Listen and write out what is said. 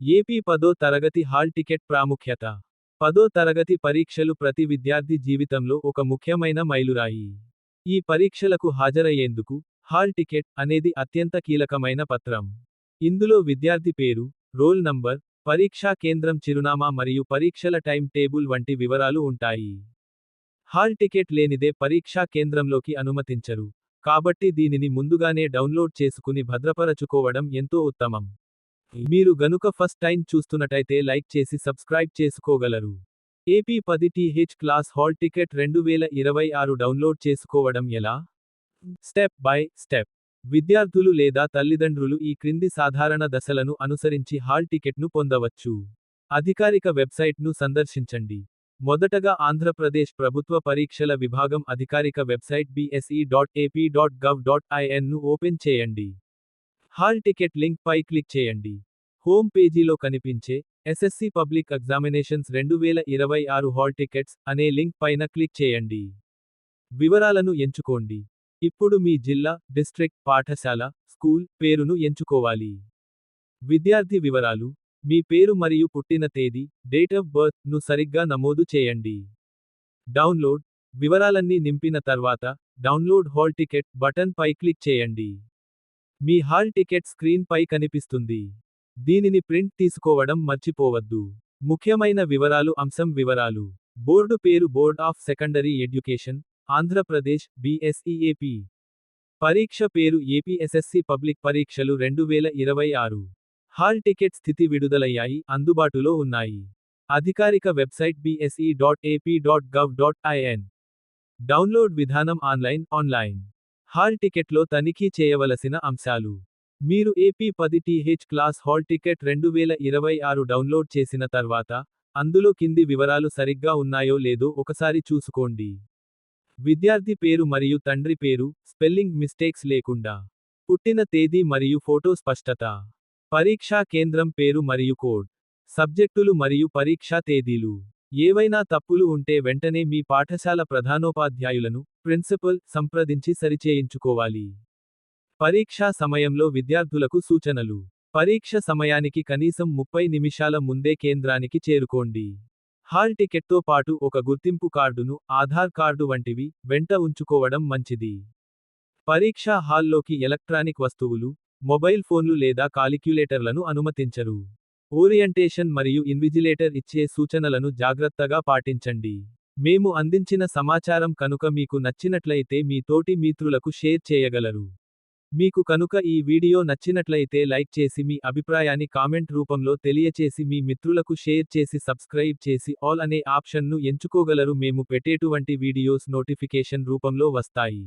AP 10వ తరగతి hall ticket ప్రాముఖ్యత. 10వ తరగతి పరీక్షలు ప్రతి విద్యార్థి జీవితంలో ఒక ముఖ్యమైన మైలురాయి. ఈ పరీక్షలకు హాజరయ్యేందుకు హాల్ టికెట్ అనేది అత్యంత కీలకమైన పత్రం. ఇందులో విద్యార్థి పేరు, రోల్ నంబర్, పరీక్షా కేంద్రం చిరునామా మరియు పరీక్షల టైం టేబుల్ వంటి వివరాలు ఉంటాయి. హాల్ టికెట్ లేనిదే పరీక్షా కేంద్రంలోకి అనుమతించరు. కాబట్టి దీనిని ముందుగానే డౌన్లోడ్ చేసుకుని భద్రపరచుకోవడం ఎంతో ఉత్తమం. మీరు గనుక ఫస్ట్ టైం చూస్తున్నట్టయితే లైక్ చేసి సబ్స్క్రైబ్ చేసుకోగలరు. AP 10th class hall ticket 2026 download చేసుకోవడం ఎలా? Step by step. విద్యార్థులు లేదా తల్లిదండ్రులు ఈ క్రింది సాధారణ దశలను అనుసరించి హాల్ టికెట్ను పొందవచ్చు. అధికారిక వెబ్సైట్ను సందర్శించండి. మొదటగా ఆంధ్రప్రదేశ్ ప్రభుత్వ పరీక్షల విభాగం అధికారిక వెబ్సైట్ bse.ap.gov.in ను ఓపెన్ చేయండి. హాల్ టికెట్ లింక్ పై క్లిక్ చేయండి. హోమ్ పేజీలో కనిపించే SSC public examinations 2026 hall tickets అనే లింక్ పైన క్లిక్ చేయండి. వివరాలను ఎంచుకోండి. ఇప్పుడు మీ జిల్లా, డిస్ట్రిక్ట్, పాఠశాల, స్కూల్ పేరును ఎంచుకోవాలి. విద్యార్థి వివరాలు, మీ పేరు మరియు పుట్టిన తేదీ, డేట్ ఆఫ్ బర్త్ ను సరిగ్గా నమోదు చేయండి. డౌన్లోడ్ వివరాలన్నీ నింపిన తర్వాత డౌన్లోడ్ హాల్ టికెట్ బటన్ పై క్లిక్ చేయండి. మీ హాల్ టికెట్ స్క్రీన్ పై కనిపిస్తుంది. దీనిని ప్రింట్ తీసుకోవడం మర్చిపోవద్దు. ముఖ్యమైన వివరాలు అంశం వివరాలు. బోర్డు పేరు board of secondary education, Andhra Pradesh, BSE-AP. పరీక్ష పేరు ఏపీ ఎస్ఎస్సి పబ్లిక్ పరీక్షలు 2026. హాల్ టికెట్ స్థితి విడుదలయ్యాయి, అందుబాటులో ఉన్నాయి. అధికారిక వెబ్సైట్ bse.ap.gov.in. డౌన్లోడ్ విధానం ఆన్లైన్. హాల్ టికెట్లో తనిఖీ చేయవలసిన అంశాలు. మీరు AP 10th class hall ticket 2026 download చేసిన తర్వాత, అందులో కింది వివరాలు సరిగ్గా ఉన్నాయో లేదో ఒకసారి చూసుకోండి. విద్యార్థి పేరు మరియు తండ్రి పేరు, స్పెల్లింగ్ మిస్టేక్స్ లేకుండా. పుట్టిన తేదీ మరియు ఫోటో స్పష్టత. పరీక్షా కేంద్రం పేరు మరియు కోడ్. సబ్జెక్టులు మరియు పరీక్షా తేదీలు. ఏవైనా తప్పులు ఉంటే వెంటనే మీ పాఠశాల ప్రధానోపాధ్యాయులను, ప్రిన్సిపల్ సంప్రదించి సరిచేయించుకోవాలి. పరీక్షా సమయంలో విద్యార్థులకు సూచనలు. పరీక్ష సమయానికి కనీసం 30 నిమిషాల ముందే కేంద్రానికి చేరుకోండి. హాల్ టికెట్తో పాటు ఒక గుర్తింపు కార్డును, ఆధార్ కార్డు వంటివి వెంట ఉంచుకోవడం మంచిది. పరీక్షా హాల్లోకి ఎలక్ట్రానిక్ వస్తువులు, మొబైల్ ఫోన్లు లేదా కాలిక్యులేటర్లను అనుమతించరు. ఓరియంటేషన్ మరియు ఇన్విజిలేటర్ ఇచ్చే సూచనలను జాగ్రత్తగా పాటించండి. మేము అందించిన సమాచారం కనుక మీకు నచ్చినట్లయితే మీ తోటి మిత్రులకు షేర్ చేయగలరు. మీకు కనుక ఈ వీడియో నచ్చినట్లయితే లైక్ చేసి మీ అభిప్రాయాన్ని కామెంట్ రూపంలో తెలియచేసి మీ మిత్రులకు షేర్ చేసి సబ్స్క్రైబ్ చేసి ఆల్ అనే ఆప్షన్ను ఎంచుకోగలరు. మేము పెట్టేటువంటి వీడియోస్ నోటిఫికేషన్ రూపంలో వస్తాయి.